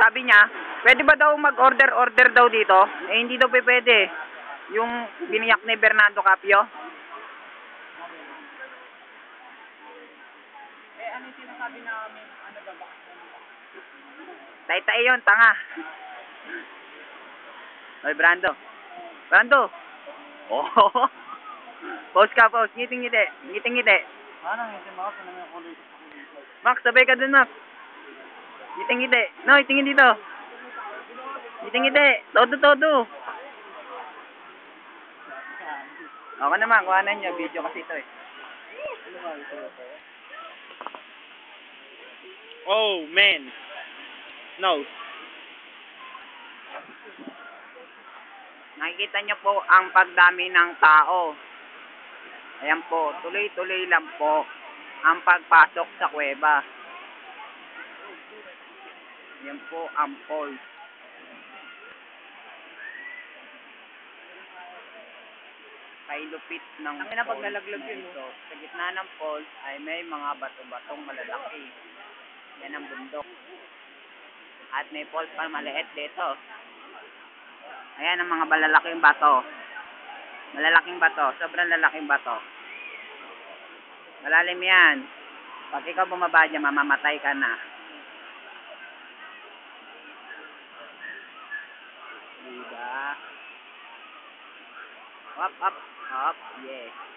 sabi niya, pwede ba daw mag-order daw dito? Eh, hindi daw pwede. Yung biniyak ni Bernardo Capio. Eh, ano yung sinasabi namin? Ano ba ba? Tay-tay yun, tanga. Oy, Brando. Brando! Oh! Pause ka, pause. Ngiting-ngiti. Ngiting-ngiti. Ano yung Max? Ano yung kulay sa kulay? Max, sabay ka dun, Max. Ngiting-ngiti. No, itingin dito. Ngiting-ngiti. Todo. Ako naman, kuhanan nyo. Video kasi ito eh. Oh, man. No. Nakikita nyo po ang pagdami ng tao. Ayan po, tuloy-tuloy lang po ang pagpasok sa kuweba. Ayan po ang falls. Kay lupit ng falls na ito. Sa gitna ng falls ay may mga bato-batong malalaki. Yan ang bundok. At may falls pa maliit dito. Ayan ang mga malalaking bato. Malalaking bato. Sobrang lalaking bato. Malalim yan. Pag ikaw bumaba dyan, mamamatay ka na. Diba? Up. Yeah.